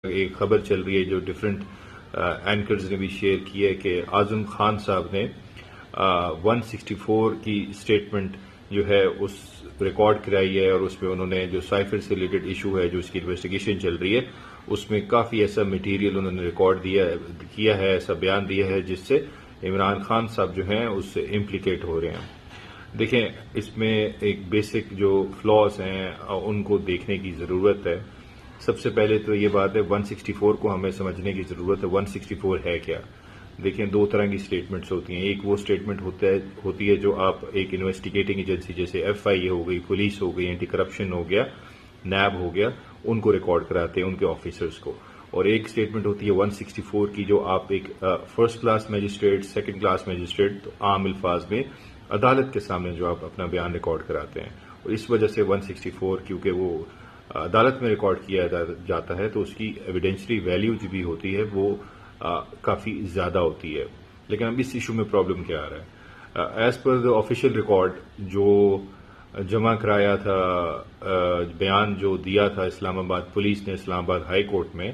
ایک خبر چل رہی ہے جو ڈفرینٹ اینکرز نے بھی شیئر کی ہے کہ اعظم خان صاحب نے 164 کی اسٹیٹمنٹ جو ہے اس ریکارڈ کرائی ہے، اور اس میں انہوں نے جو سائفر سے ریلیٹڈ ایشو ہے جو اس کی انویسٹیگیشن چل رہی ہے اس میں کافی ایسا مٹیریل انہوں نے ریکارڈ کیا ہے، ایسا بیان دیا ہے جس سے عمران خان صاحب جو ہیں اس سے امپلیکیٹ ہو رہے ہیں۔ دیکھیں، اس میں ایک بیسک جو فلاز ہیں ان کو دیکھنے کی ضرورت ہے۔ سب سے پہلے تو یہ بات ہے 164 کو ہمیں سمجھنے کی ضرورت ہے۔ 164 ہے کیا؟ دیکھیں، دو طرح کی اسٹیٹمنٹس ہوتی ہیں۔ ایک وہ اسٹیٹمنٹ ہوتی ہے جو آپ ایک انویسٹیگیٹنگ ایجنسی جیسے ایف آئی اے ہو گئی، پولیس ہو گئی، اینٹی کرپشن ہو گیا، نیب ہو گیا، ان کو ریکارڈ کراتے ہیں ان کے آفیسرز کو۔ اور ایک اسٹیٹمنٹ ہوتی ہے 164 کی جو آپ ایک first class magistrate, second class magistrate, عام الفاظ میں عدالت کے سامنے جو آپ اپنا بیان ریکارڈ کراتے ہیں۔ اور اس وجہ سے 164 کیونکہ وہ عدالت میں ریکارڈ کیا جاتا ہے تو اس کی ایویڈینشری ویلیو جو بھی ہوتی ہے وہ کافی زیادہ ہوتی ہے۔ لیکن اب اس ایشو میں پرابلم کیا آ رہا ہے؟ As per the official record جو جمع کرایا تھا، بیان جو دیا تھا اسلام آباد پولیس نے اسلام آباد ہائی کورٹ میں،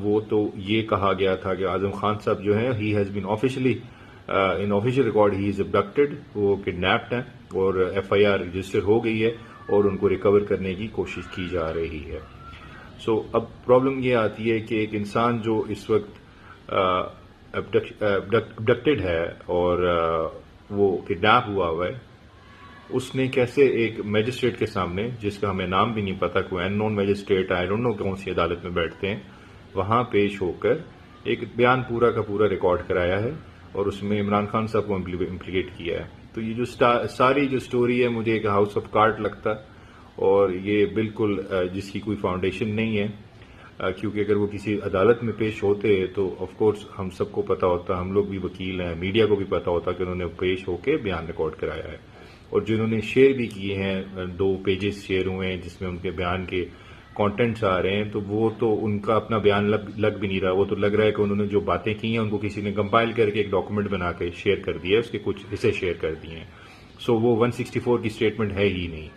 وہ تو یہ کہا گیا تھا کہ اعظم خان صاحب جو ہیں he has been officially in official record he is abducted, وہ کڈنیپڈ ہیں اور ایف آئی آر رجسٹر ہو گئی ہے اور ان کو ریکور کرنے کی کوشش کی جا رہی ہے۔ اب پرابلم یہ آتی ہے کہ ایک انسان جو اس وقت ابڈکٹڈ ہے اور وہ کڈنیپ ہوا ہے، اس نے کیسے ایک میجسٹریٹ کے سامنے، جس کا ہمیں نام بھی نہیں پتا، کوئی ان نون میجسٹریٹ، آئی ڈونٹ نو کون سی عدالت میں بیٹھتے ہیں، وہاں پیش ہو کر ایک بیان پورا کا پورا ریکارڈ کرایا ہے اور اس میں عمران خان صاحب کو امپلیکیٹ کیا ہے۔ تو یہ جو ساری جو سٹوری ہے مجھے ایک ہاؤس آف کارڈ لگتا ہے، اور یہ بالکل جس کی کوئی فاؤنڈیشن نہیں ہے، کیونکہ اگر وہ کسی عدالت میں پیش ہوتے تو آف کورس ہم سب کو پتا ہوتا، ہم لوگ بھی وکیل ہیں، میڈیا کو بھی پتا ہوتا کہ انہوں نے پیش ہو کے بیان ریکارڈ کرایا ہے۔ اور جنہوں نے شیئر بھی کیے ہیں، 2 پیجز شیئر ہوئے ہیں جس میں ان کے بیان کے کانٹینٹس آ رہے ہیں، تو وہ تو ان کا اپنا بیان لگ بھی نہیں رہا، وہ تو لگ رہا ہے کہ انہوں نے جو باتیں کی ہیں ان کو کسی نے کمپائل کر کے ایک ڈاکومنٹ بنا کے شیئر کر دیا ہے، اس کے کچھ حصے شیئر کر دیے ہیں۔ وہ 164 کی اسٹیٹمنٹ ہے ہی نہیں،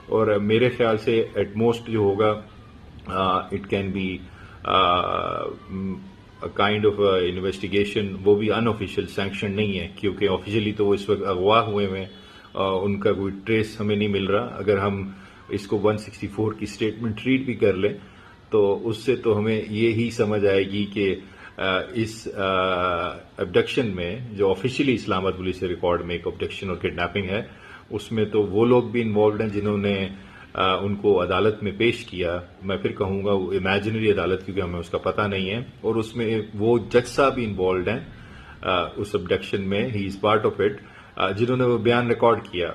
اور میرے خیال سے ایٹ موسٹ جو ہوگا it can be kind of investigation, وہ بھی ان آفیشیل، سینکشن نہیں ہے، کیونکہ آفیشیلی تو وہ اس وقت اغوا ہوئے ہیں، ان کا کوئی ٹریس ہمیں نہیں مل رہا۔ اگر ہم اس کو 164 کی اسٹیٹمنٹ ٹریٹ بھی کر لیں تو اس سے تو ہمیں یہی سمجھ آئے گی کہ اس ابڈکشن میں جو آفیشیلی اسلام آباد پولیس کے ریکارڈ میں ایک ابڈکشن اور کڈنیپنگ ہے، اس میں تو وہ لوگ بھی انوالوڈ ہیں جنہوں نے ان کو عدالت میں پیش کیا۔ میں پھر کہوں گا وہ امیجنری عدالت، کیونکہ ہمیں اس کا پتہ نہیں ہے، اور اس میں وہ جج صاحب بھی انوالوڈ ہیں اس ابڈکشن میں، ہی از پارٹ آف اٹ، جنہوں نے وہ بیان ریکارڈ کیا۔